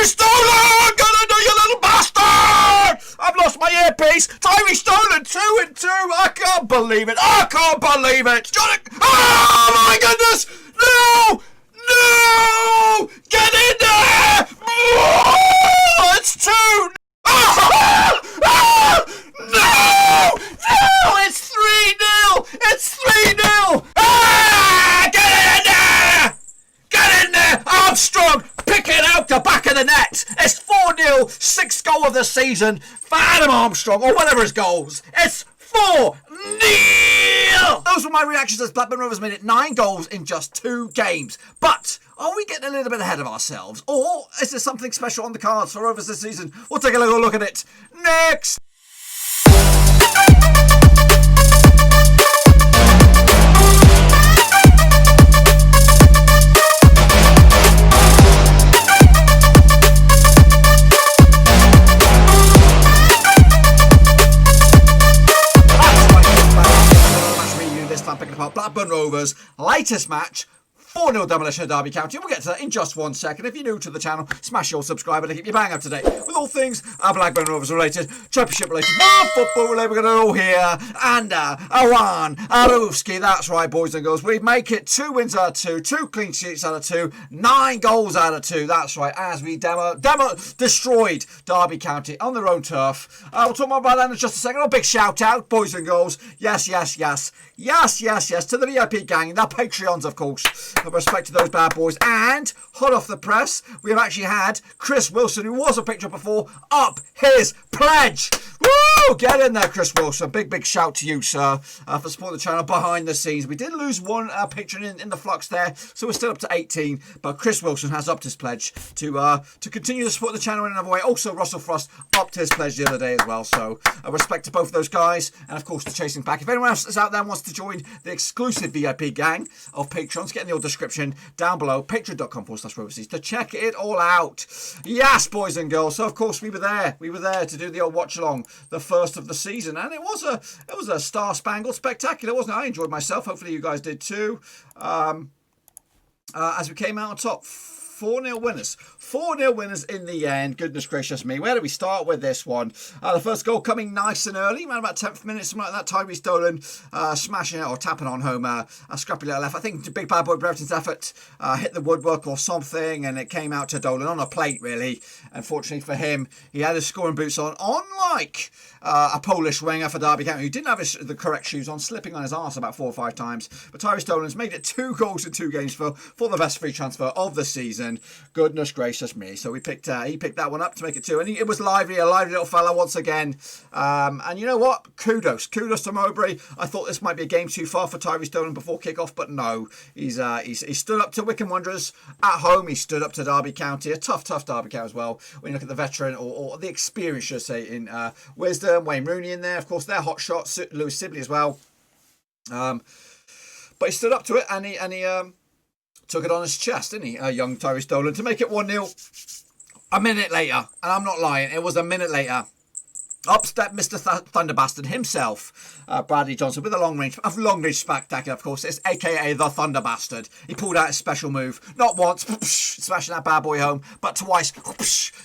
Tyrese Dolan! Get in there, you little bastard! I've lost my earpiece. Tyrese Dolan, 2-2. I can't believe it. I can't believe it. Oh my goodness! No! No! Get in there! Oh, it's 2. Oh! Oh! No! No! It's 3-0! It's 3-0! Ah! Get in there! Get in there! Armstrong! Pick it out the back of the net! It's 4-0! 6th goal of the season for Adam Armstrong, or whatever his goals. It's 4-0! Those were my reactions as Blackburn Rovers made it 9 goals in just 2 games. But are we getting a little bit ahead of ourselves? Or is there something special on the cards for Rovers this season? We'll take a little look at it next. Blackburn Rovers' latest match, 4-0 demolition of Derby County. We'll get to that in just 1 second. If you're new to the channel, smash your subscribe button to keep you bang up to date with all things Blackburn Rovers related, Championship related, football related. We're going to all here. And Awan Arufsky. That's right, boys and girls. We make it 2 wins out of 2, 2 clean sheets out of 2, 9 goals out of 2. That's right, as we destroyed Derby County on their own turf. We'll talk more about that in just a second. A big shout out, boys and girls. Yes, yes, yes. Yes, yes, yes, to the VIP gang, the Patreons, of course. Respect to those bad boys. And hot off the press, we have actually had Chris Wilson, who was a picture before, up his pledge. Woo! Get in there, Chris Wilson. Big shout to you, sir, for supporting the channel behind the scenes. We did lose 1 patron in the flux there, so we're still up to 18. But Chris Wilson has upped his pledge to continue to support the channel in another way. Also, Russell Frost upped his pledge the other day as well. So respect to both of those guys, and of course the Chasing Back. If anyone else is out there and wants to join the exclusive VIP gang of patrons, get in the description down below, patreon.com/Roverseas, to check it all out. Yes, boys and girls. So of course we were there to do the old watch along, the first of the season, and it was a star spangled spectacular, wasn't it? I enjoyed myself. Hopefully you guys did too. As we came out on top, 4-0 winners. 4-0 winners in the end. Goodness gracious me. Where do we start with this one? The first goal coming nice and early, around about 10th minute, something like that. Tyrese Dolan smashing it or tapping on home a scrappy little left. I think the big bad boy Brereton's effort hit the woodwork or something, and it came out to Dolan on a plate, really. Unfortunately for him, he had his scoring boots on, unlike a Polish winger for Derby County who didn't have the correct shoes on, slipping on his arse about 4 or 5 times. But Tyrese Dolan's made it 2 goals in 2 games for the best free transfer of the season. Goodness gracious me. So he picked that one up to make it 2. And it was lively, a lively little fella once again. And you know what? Kudos to Mowbray. I thought this might be a game too far for Tyrese Dolan before kick-off, but no. He stood up to Wycombe Wanderers at home. He stood up to Derby County, a tough Derby County as well. When you look at the veteran or the experience, should I say, in Wisdom, Wayne Rooney in there. Of course, they're hot shots. Lewis Sibley as well. But he stood up to it, and he took it on his chest, didn't he? Young Tyrese Dolan, to make it 1-0. A minute later, and I'm not lying, it was a minute later. Up stepped Mr. Thunderbastard himself, Bradley Johnson, with a long range spectacular, of course. It's aka the Thunderbastard. He pulled out a special move, not once, smashing that bad boy home, but twice,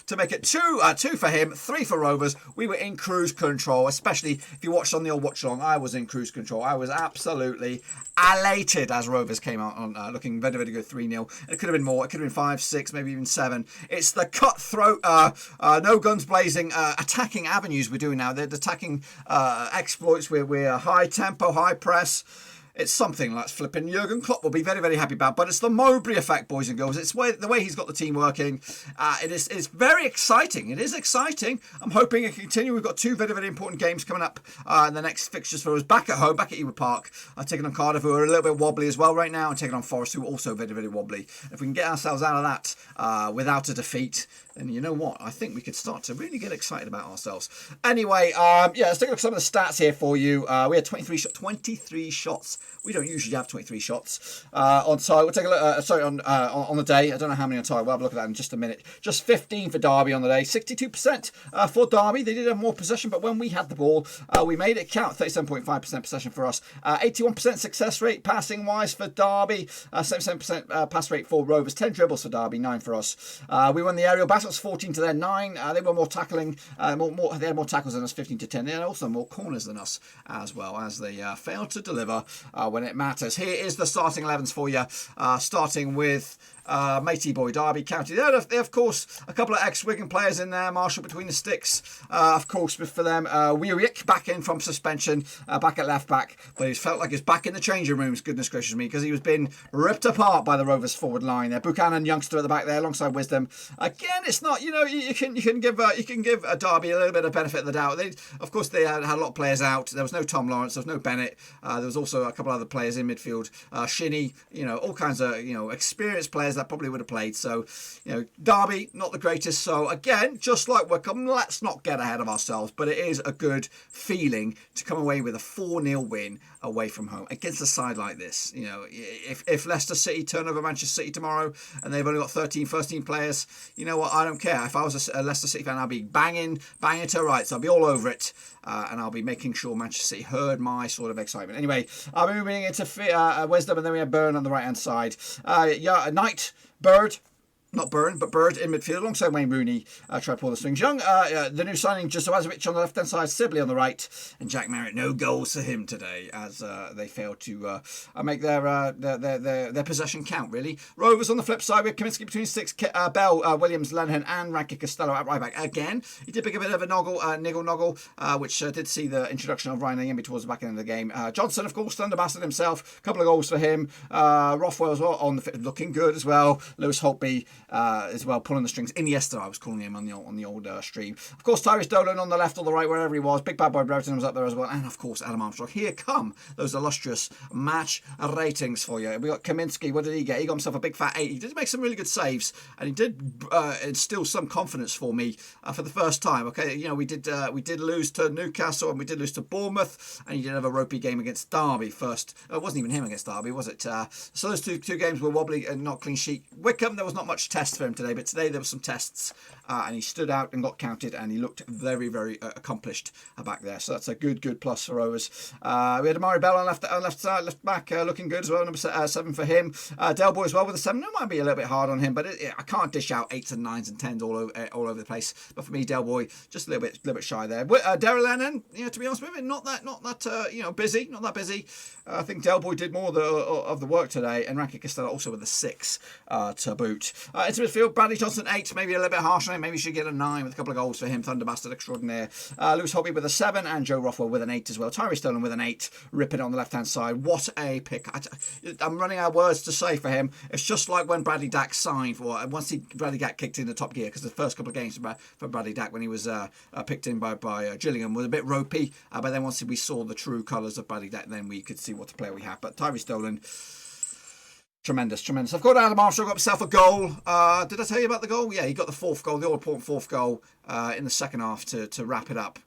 to make it 2 for him, 3 for Rovers. We were in cruise control, especially if you watched on the old watch along. I was in cruise control. I was absolutely elated as Rovers came out on looking very, very good, 3-0. It could have been more. It could have been 5, 6, maybe even 7. It's the cutthroat, no guns blazing, attacking avenues we're doing now. They're attacking exploits. We're high tempo, high press. It's something like flipping Jurgen Klopp will be very, very happy about. But it's the Mowbray effect, boys and girls. It's the way he's got the team working. It's very exciting. It is exciting. I'm hoping it can continue. We've got 2 very, very important games coming up in the next fixtures for us. Back at home, back at Ewood Park. Taking on Cardiff, who are a little bit wobbly as well right now. And taking on Forest, who are also very, very wobbly. If we can get ourselves out of that without a defeat, then you know what? I think we could start to really get excited about ourselves. Anyway, let's take a look at some of the stats here for you. We had 23 shots We don't usually have 23 shots on target. We'll take a look. On the day. I don't know how many on target. We'll have a look at that in just a minute. Just 15 for Derby on the day. 62% for Derby. They did have more possession, but when we had the ball, we made it count. 37.5% possession for us. 81% success rate passing wise for Derby. 77% pass rate for Rovers. 10 dribbles for Derby. 9 for us. We won the aerial battles 14 to their 9. They were more tackling. They had more tackles than us. 15 to 10. They had also more corners than us as well, as they failed to deliver when it matters. Here is the starting 11s for you. Starting with Matey Boy, Derby County. They have, of course, a couple of ex-Wigan players in there. Marshall between the sticks, of course, for them. Weirick back in from suspension, back at left back. But it felt like he's back in the changing rooms, goodness gracious me, because he was being ripped apart by the Rovers forward line there. Buchanan, youngster at the back there, alongside Wisdom. Again, it's not, you can give a Derby a little bit of benefit of the doubt. Of course, they had a lot of players out. There was no Tom Lawrence, there was no Bennett. There was also a couple of other players in midfield. Shinny, all kinds of experienced players that probably would have played. So, Derby, not the greatest. So, again, just like Wickham, let's not get ahead of ourselves. But it is a good feeling to come away with a 4-0 win away from home against a side like this. If Leicester City turn over Manchester City tomorrow and they've only got 13 first-team players, you know what? I don't care. If I was a Leicester City fan, I'd be banging to rights. I'll be all over it. And I'll be making sure Manchester City heard my sort of excitement. Anyway, I'll be moving into Wisdom, and then we have Burn on the right-hand side. Knight, Bird. Not Burn, but Bird in midfield alongside Wayne Rooney. Try to pull the strings. Young, the new signing, Jusovazovic on the left-hand side, Sibley on the right, and Jack Marriott. No goals for him today, as they failed to make their possession count, really. Rovers on the flip side, we have Kaminsky between six, Bell, Williams, Lenihan, and Ranky Costello at right back. Again, he did pick a bit of a niggle, which did see the introduction of Ryan Ayembe towards the back end of the game. Johnson, of course, thunderbastard himself. A couple of goals for him. Rothwell as well, looking good as well. Lewis Holtby as well, pulling the strings. Iniesta, I was calling him on the old stream. Of course, Tyrese Dolan on the left or the right, wherever he was. Big Bad Boy Brereton was up there as well. And, of course, Adam Armstrong. Here come those illustrious match ratings for you. We got Kaminsky. What did he get? He got himself a big fat 8. He did make some really good saves, and he did instill some confidence for me for the first time. Okay, we did lose to Newcastle, and we did lose to Bournemouth, and he did have a ropey game against Derby first. It wasn't even him against Derby, was it? So those two games were wobbly and not clean sheet. Wickham, there was not much test for him today, but today there were some tests, and he stood out and got counted, and he looked very, very accomplished back there. So that's a good plus for Rovers. We had Amari Bell on left back, looking good as well. Number 7 for him. Del Boy as well with a 7. It might be a little bit hard on him, but I can't dish out 8s and 9s and 10s all over the place. But for me, Del Boy just a little bit shy there. Daryl Lennon, to be honest with you, not that busy, not that busy. I think Del Boy did more of the work today, and Ranky Costello also with a 6 to boot. Into midfield, Bradley Johnson 8, maybe a little bit harsh on him. Maybe he should get a 9 with a couple of goals for him. Thunderbastard extraordinaire. Lewis Hobby with a 7, and Joe Rothwell with an 8 as well. Tyrese Dolan with an 8, ripping it on the left hand side. What a pick! I'm running out of words to say for him. It's just like when Bradley Dack signed for once Bradley Dack kicked in the top gear, because the first couple of games for Bradley Dack when he was picked in by Gillingham was a bit ropey, but then once we saw the true colours of Bradley Dack, then we could see what a player we have. But Tyrese Dolan, tremendous. I've got Adam Armstrong got himself a goal. Did I tell you about the goal? Yeah, he got the fourth goal, the all-important fourth goal in the second half to wrap it up.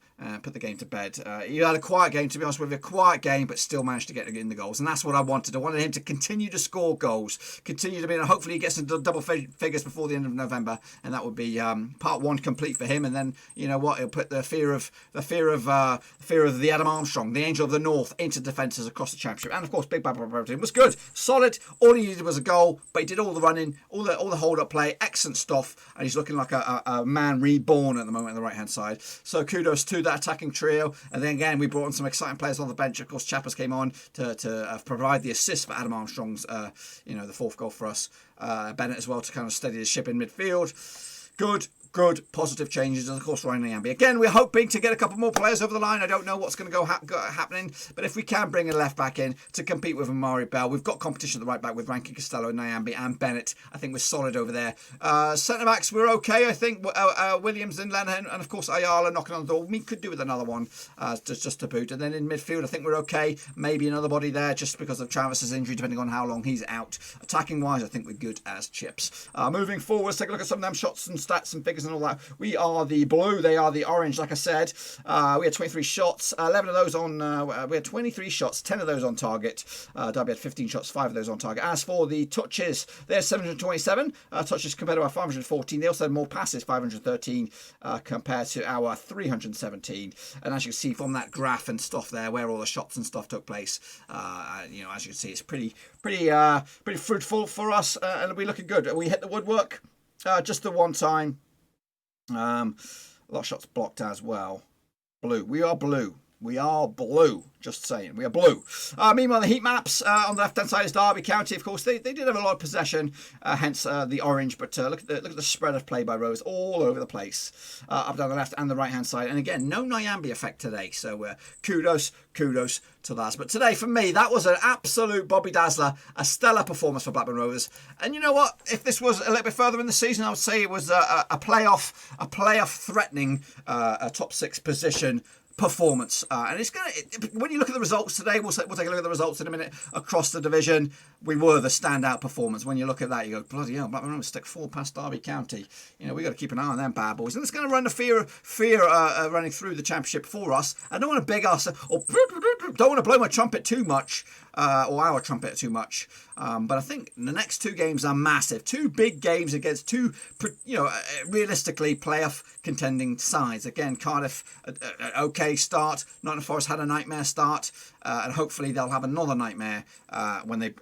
Put the game to bed. He had a quiet game, to be honest with you, a quiet game, but still managed to get in the goals, and that's what I wanted. I wanted him to continue to score goals, continue to be, and hopefully he gets into double figures before the end of November, and that would be part 1 complete for him. And then you know what, he'll put the fear of the Adam Armstrong, the Angel of the North, into defences across the championship. And of course, Big Bad Brereton was good, solid. All he needed was a goal, but he did all the running, all the hold up play, excellent stuff, and he's looking like a man reborn at the moment on the right hand side. So kudos to that attacking trio. And then again, we brought in some exciting players on the bench. Of course, Chappers came on to provide the assist for Adam Armstrong's the 4th goal for us. Bennett as well to kind of steady the ship in midfield. Good positive changes, and of course Ryan Ayembe. Again, we're hoping to get a couple more players over the line. I don't know what's going to go happening, but if we can bring a left back in to compete with Amari Bell, we've got competition at the right back with Ranky Costello and Ayembe and Bennett. I think we're solid over there. Centre backs, we're okay. I think Williams and Lenihan, and of course Ayala knocking on the door. We could do with another one just to boot. And then in midfield, I think we're okay. Maybe another body there just because of Travis's injury, depending on how long he's out. Attacking wise, I think we're good as chips. Moving forward, let's take a look at some of them shots and stats and figures figures and all that. We are the blue, they are the orange. Like I said, we had 23 shots, 11 of those on. We had 23 shots, 10 of those on target. Derby had 15 shots, 5 of those on target. As for the touches, there's 727 touches compared to our 514. They also had more passes, 513 compared to our 317. And as you can see from that graph and stuff there, where all the shots and stuff took place, you know, as you can see, it's pretty fruitful for us, and we're looking good. We hit the woodwork just the one time. A lot of shots blocked as well. Blue. We are blue. We are blue. Just saying. We are blue. Meanwhile, the heat maps on the left-hand side is Derby County. Of course, they did have a lot of possession, hence the orange. But look at the spread of play by Rovers all over the place, up down the left and the right-hand side. And again, no Nyambi effect today. So kudos to that. But today, for me, that was an absolute Bobby Dazzler, a stellar performance for Blackburn Rovers. And you know what? If this was a little bit further in the season, I would say it was a playoff threatening top 6 position performance, and it's gonna. When you look at the results today, we'll take a look at the results in a minute across the division. We were the standout performance. When you look at that, you go, bloody hell, Blackburn Rovers stick 4 past Derby County. You know, we got to keep an eye on them bad boys, and it's going to run the fear running through the championship for us. I don't want to beg us or don't want to blow my trumpet too much. Or our trumpet too much, but I think the next 2 games are massive. 2 big games against 2, realistically playoff contending sides. Again, Cardiff, okay start. Nottingham Forest had a nightmare start, and hopefully they'll have another nightmare when they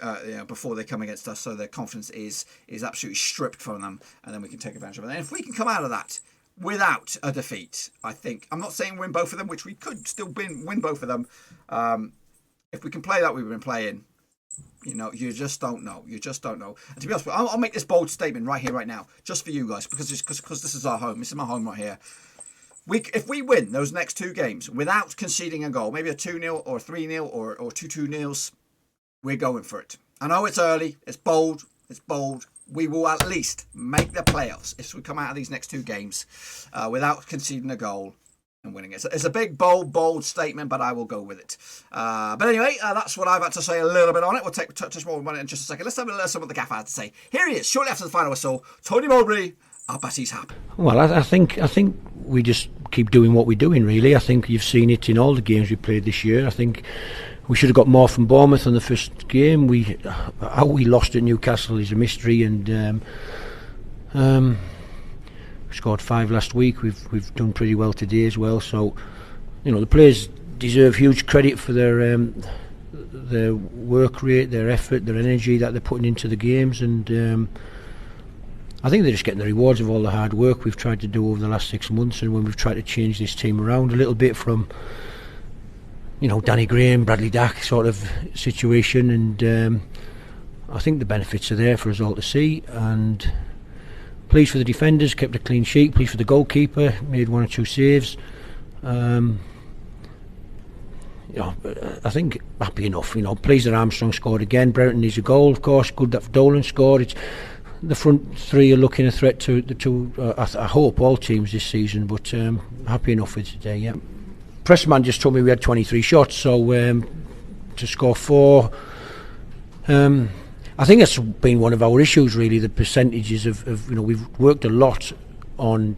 before they come against us. So their confidence is absolutely stripped from them, and then we can take advantage of it. And if we can come out of that without a defeat, I think, I'm not saying win both of them, which we could still win both of them. If we can play that we've been playing, you know, you just don't know. You just don't know. And to be honest, I'll make this bold statement right here, right now, just for you guys, because this is our home. This is my home right here. If we win those next 2 games without conceding a goal, maybe a 2-0 or a 3-0 or 2-2-0s, we're going for it. I know it's early. It's bold. It's bold. We will at least make the playoffs if we come out of these next 2 games without conceding a goal and winning it. It's a big, bold statement, but I will go with it. But anyway, that's what I've had to say a little bit on it. We'll touch more on it in just a second. Let's have a listen to what the gaffer had to say. Here he is, shortly after the final whistle. Tony Mowbray, I bet he's happy. Well, I think we just keep doing what we're doing, really. I think you've seen it in all the games we played this year. I think we should have got more from Bournemouth on the first game. How we lost at Newcastle is a mystery, and we scored 5 last week. We've done pretty well today as well. So, you know, the players deserve huge credit for their work rate, their effort, their energy that they're putting into the games, and I think they're just getting the rewards of all the hard work we've tried to do over the last 6 months, and when we've tried to change this team around a little bit from, you know, Danny Graham, Bradley Dack sort of situation, and I think the benefits are there for us all to see. And pleased for the defenders, kept a clean sheet. Pleased for the goalkeeper, made 1 or 2 saves. You know, I think happy enough. You know, pleased that Armstrong scored again. Brereton needs a goal, of course. Good that Dolan scored. It's the front 3 are looking a threat to the 2. I hope all teams this season, but happy enough with today. Yeah. Pressman just told me we had 23 shots, so to score 4. I think that's been one of our issues, really, the percentages of you know, we've worked a lot on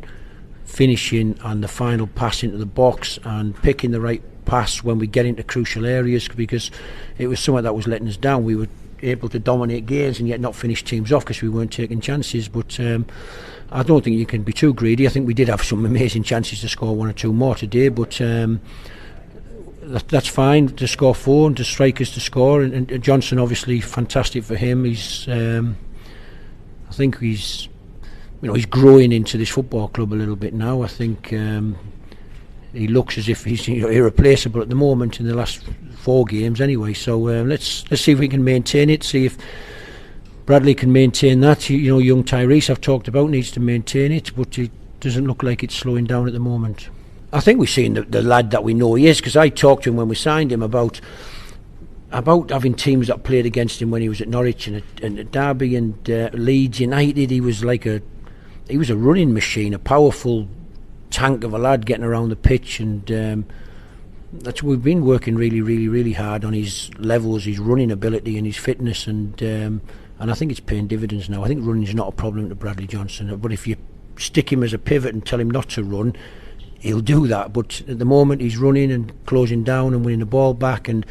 finishing and the final pass into the box and picking the right pass when we get into crucial areas, because it was something that was letting us down. We were able to dominate games and yet not finish teams off because we weren't taking chances, but I don't think you can be too greedy. I think we did have some amazing chances to score 1 or 2 more today, but that's fine to score 4 and to strikers to score, and Johnson obviously fantastic for him. He's I think he's, you know, he's growing into this football club a little bit now. I think he looks as if he's, you know, irreplaceable at the moment in the last 4 games anyway, so let's see if we can maintain it, see if Bradley can maintain that. You know, young Tyrese I've talked about needs to maintain it, but it doesn't look like it's slowing down at the moment. I think we've seen the lad that we know he is, because I talked to him when we signed him about having teams that played against him when he was at Norwich and at Derby and Leeds United. He was a running machine, a powerful tank of a lad getting around the pitch, and we've been working really hard on his levels, his running ability and his fitness, and I think it's paying dividends now. I think running is not a problem to Bradley Johnson, but if you stick him as a pivot and tell him not to run, he'll do that. But at the moment he's running and closing down and winning the ball back and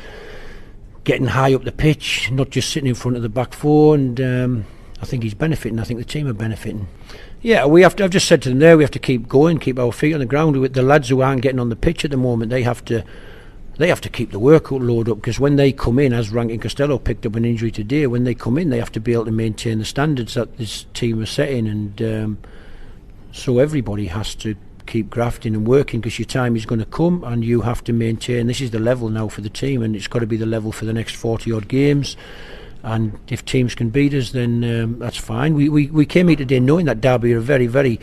getting high up the pitch, not just sitting in front of the back four, and I think he's benefiting. I think the team are benefiting. Yeah, I've just said to them there, we have to keep going, keep our feet on the ground. The lads who aren't getting on the pitch at the moment, they have to keep the workload up, because when they come in, as Rankin Costello picked up an injury today, when they come in they have to be able to maintain the standards that this team is setting, and so everybody has to keep grafting and working, because your time is going to come and you have to maintain. This is the level now for the team, and it's got to be the level for the next 40 odd games. And if teams can beat us, then that's fine. We came here today knowing that Derby are a very, very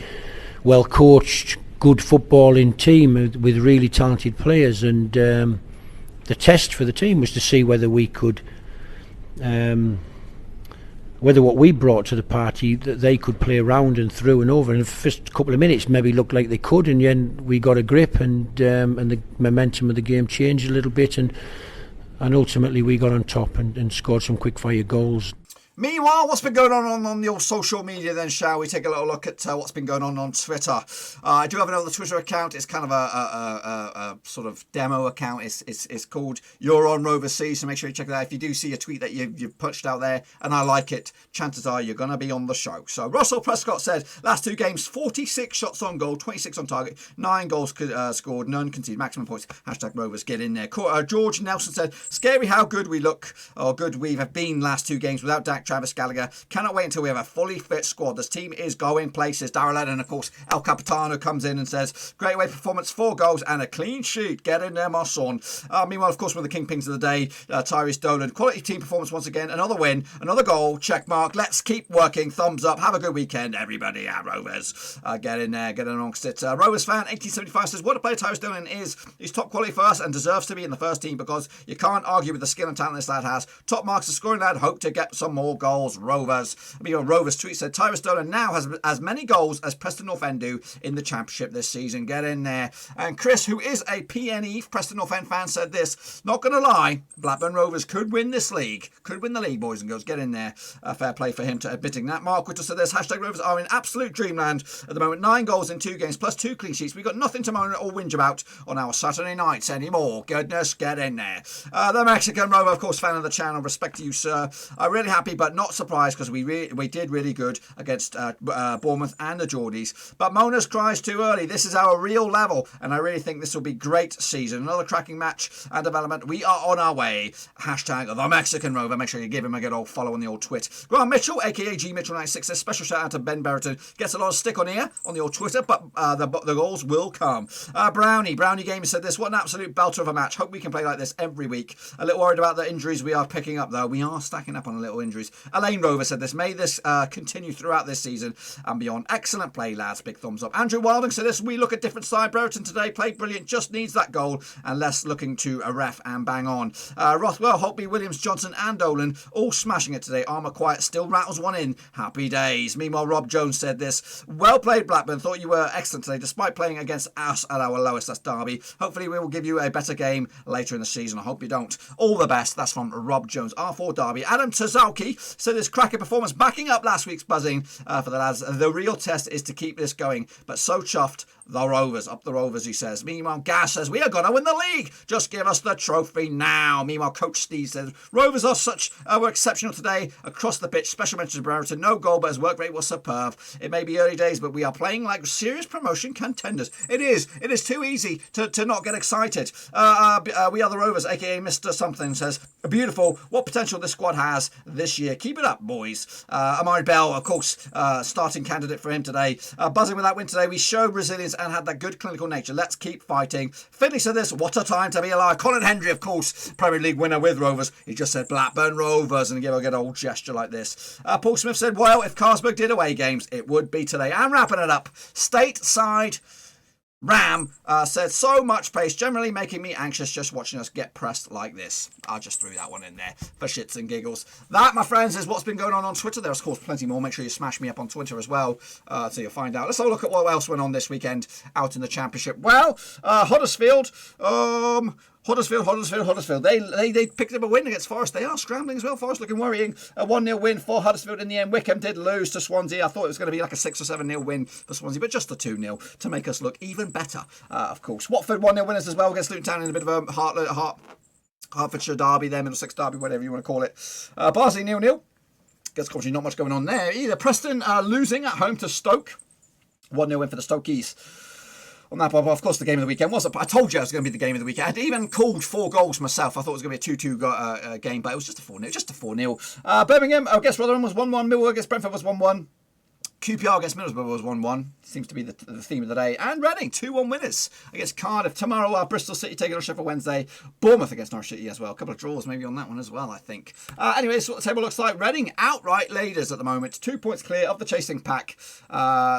well coached, good footballing team with really talented players, and the test for the team was to see whether we could, whether what we brought to the party, that they could play around and through and over. And the first couple of minutes maybe looked like they could, and then we got a grip, and the momentum of the game changed a little bit, and ultimately we got on top and scored some quick fire goals. Meanwhile, what's been going on your social media then, shall we take a little look at what's been going on Twitter? I do have another Twitter account. It's kind of a sort of demo account. It's called You're on Rovers C, so make sure you check it out. If you do see a tweet that you've punched out there and I like it, chances are you're going to be on the show. So Russell Prescott said, last 2 games, 46 shots on goal, 26 on target, 9 goals scored, none conceded, maximum points, #Rovers, get in there. George Nelson said, scary how good we look, or good we have been last 2 games without Dak, Travis Gallagher. Cannot wait until we have a fully fit squad. This team is going places. Darrell Lennon, of course, El Capitano comes in and says, great away performance, 4 goals and a clean sheet. Get in there, my son. Meanwhile, of course, one of the kingpins of the day, Tyrese Dolan. Quality team performance once again. Another win, another goal, check mark. Let's keep working. Thumbs up. Have a good weekend, everybody. Rovers. Get in there, get in amongst it. Rovers fan 1875 says, what a player Tyrese Dolan is. He's top quality for us and deserves to be in the first team, because you can't argue with the skill and talent this lad has. Top marks, a scoring lad. Hope to get some more goals. Rovers. Rovers tweet said, Tyrese Dolan now has as many goals as Preston North End do in the Championship this season. Get in there. And Chris, who is a PNE Preston North End fan, said this, not going to lie, Blackburn Rovers could win this league. Could win the league, boys and girls. Get in there. Fair play for him to admitting that. Mark Whittle said this, #Rovers are in absolute dreamland at the moment. 9 goals in 2 games plus 2 clean sheets. We've got nothing to moan or whinge about on our Saturday nights anymore. Goodness, get in there. The Mexican Rover, of course, fan of the channel. Respect to you, sir. I'm really happy but not surprised, because we did really good against Bournemouth and the Geordies. But Mona's cries too early. This is our real level, and I really think this will be great season. Another cracking match and development. We are on our way. #the Mexican Rover. Make sure you give him a good old follow on the old twit. Grant Mitchell, aka G Mitchell 96, says special shout out to Ben Berriton. Gets a lot of stick on here on the old Twitter, but the goals will come. Brownie Gamer said this, what an absolute belter of a match. Hope we can play like this every week. A little worried about the injuries we are picking up, though. We are stacking up on a little injuries. Elaine Rover said this, may this continue throughout this season and beyond. Excellent play, lads. Big thumbs up. Andrew Wilding said this, we look at different side. Brereton today played brilliant, just needs that goal and less looking to a ref and bang on. Rothwell, Holtby, Williams, Johnson and Dolan all smashing it today. Armour quiet still rattles one in. Happy days. Meanwhile, Rob Jones said this, well played Blackburn, thought you were excellent today despite playing against us at our lowest. That's Derby. Hopefully we will give you a better game later in the season. I hope you don't. All the best. That's from Rob Jones. R4 Derby. Adam Tazalki said this cracking performance backing up last week's buzzing for the lads. The real test is to keep this going, but so chuffed. The Rovers, up the Rovers, he says. Meanwhile, Gas says, we are going to win the league. Just give us the trophy now. Meanwhile, Coach Steve says, Rovers were exceptional today across the pitch. Special mention to Brereton. No goal, but his work rate was superb. It may be early days, but we are playing like serious promotion contenders. It is too easy to not get excited. We are the Rovers, a.k.a. Mr. Something, says, beautiful. What potential this squad has this year. Keep it up, boys. Amari Bell, of course, starting candidate for him today. Buzzing with that win today. We showed resilience and had that good clinical nature. Let's keep fighting. Finley said this, what a time to be alive. Colin Hendry, of course, Premier League winner with Rovers. He just said Blackburn Rovers and give a good old gesture like this. Paul Smith said, well, if Carlsberg did away games, it would be today. I'm wrapping it up. Stateside Ram said, so much pace, generally making me anxious just watching us get pressed like this. I just threw that one in there for shits and giggles. That, my friends, is what's been going on Twitter. There's, of course, plenty more. Make sure you smash me up on Twitter as well, so you'll find out. Let's have a look at what else went on this weekend out in the Championship. Well, Huddersfield Huddersfield. They picked up a win against Forest. They are scrambling as well. Forest looking worrying. A 1-0 win for Huddersfield in the end. Wickham did lose to Swansea. I thought it was going to be like a 6 or 7-0 win for Swansea, but just a 2-0 to make us look even better, of course. Watford 1-0 winners as well against Luton Town in a bit of a Hertfordshire derby there, Middlesex derby, whatever you want to call it. Barnsley 0-0. Guess obviously not much going on there either. Preston losing at home to Stoke. 1-0 win for the Stokies. On that, of course, the game of the weekend was. I told you it was going to be the game of the weekend. I'd even called 4 goals myself. I thought it was going to be a 2-2 game, but it was just a 4-0. Birmingham against Rotherham was 1-1. Millwall against Brentford was 1-1. QPR against Middlesbrough was 1-1. Seems to be the theme of the day. And Reading, 2-1 winners against Cardiff. Tomorrow, Bristol City taking on Sheffield Wednesday. Bournemouth against Norwich City as well. A couple of draws maybe on that one as well, I think. Anyway, this is what the table looks like. Reading outright leaders at the moment. 2 points clear of the chasing pack,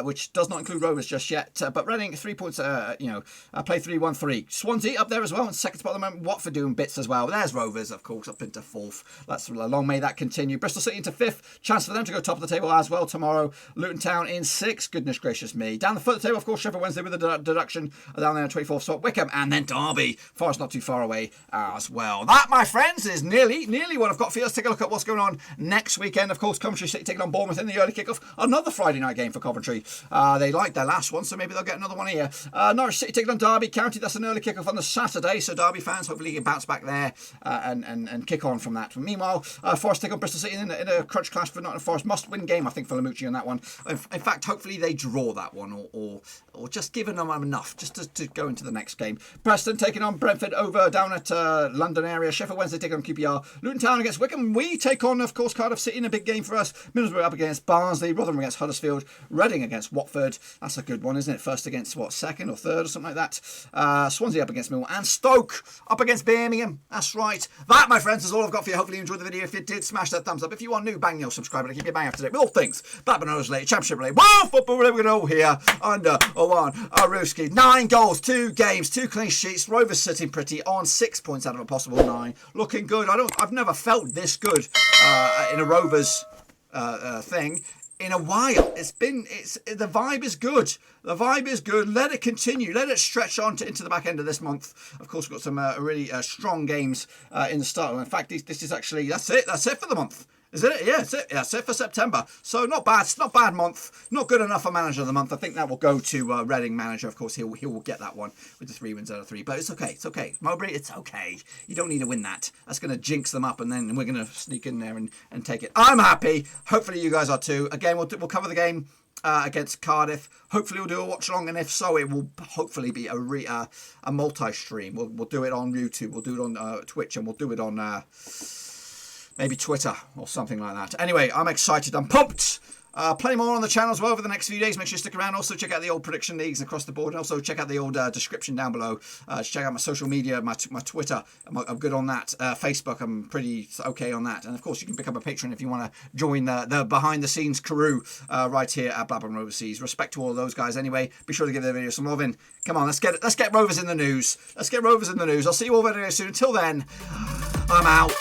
which does not include Rovers just yet. But Reading, 3 points, play 3-1-3. Swansea up there as well in second spot at the moment. Watford doing bits as well. There's Rovers, of course, up into 4th. That's long may that continue. Bristol City into 5th. Chance for them to go top of the table as well tomorrow. Luton Town in 6th. Goodness gracious me. Down the foot of the table, of course, Sheffield Wednesday with a deduction down there in 24th spot. Wickham and then Derby. Forest not too far away as well. That, my friends, is nearly what I've got for you. Let's take a look at what's going on next weekend. Of course, Coventry City taking on Bournemouth in the early kickoff. Another Friday night game for Coventry. They liked their last one, so maybe they'll get another one here. Norwich City taking on Derby County. That's an early kickoff on the Saturday, so Derby fans hopefully can bounce back there and kick on from that. Meanwhile, Forest take on Bristol City in a crunch clash for Nottingham Forest. Must-win game, I think, for Lamucci on that one. In fact, hopefully they draw that one or just giving them enough just to go into the next game. Preston taking on Brentford over down at London area. Sheffield Wednesday taking on QPR. Luton Town against Wickham. We take on, of course, Cardiff City in a big game for us. Middlesbrough up against Barnsley. Rotherham against Huddersfield. Reading against Watford. That's a good one, isn't it? First against, second or third or something like that. Swansea up against Millwall. And Stoke up against Birmingham. That's right. That, my friends, is all I've got for you. Hopefully you enjoyed the video. If you did, smash that thumbs up. If you are new, bang your subscribe button. Keep your bang up to date with all things Blackburn Rovers related, Championship related, world football related. We're going to all here under one Aruski. 9 goals, 2 games, 2 clean sheets. Rovers sitting pretty on 6 points out of a possible 9. Looking good. I've never felt this good in a Rovers thing in a while. The vibe is good. The vibe is good. Let it continue. Let it stretch on into the back end of this month. Of course, we've got some really strong games in the start. In fact, this is actually that's it for the month. Is it? Yeah, that's it for September. So not bad. It's not a bad month. Not good enough for manager of the month. I think that will go to Reading manager. Of course, he will get that one with the 3 wins out of 3. But it's okay. It's okay. Mowbray, it's okay. You don't need to win that. That's going to jinx them up, and then we're going to sneak in there and take it. I'm happy. Hopefully you guys are too. Again, we'll cover the game against Cardiff. Hopefully we'll do a watch along, and if so, it will hopefully be a multi-stream. We'll do it on YouTube. We'll do it on Twitch, and we'll do it on maybe Twitter or something like that. Anyway, I'm excited. I'm pumped. Plenty more on the channel as well over the next few days. Make sure you stick around. Also, check out the old prediction leagues across the board. And also, check out the old description down below. Check out my social media, my Twitter. I'm good on that. Facebook, I'm pretty okay on that. And, of course, you can become a patron if you want to join the behind-the-scenes crew right here at Blackburn Rovers. Respect to all of those guys anyway. Be sure to give their video some love in. Come on, let's get Rovers in the news. Let's get Rovers in the news. I'll see you all very soon. Until then, I'm out.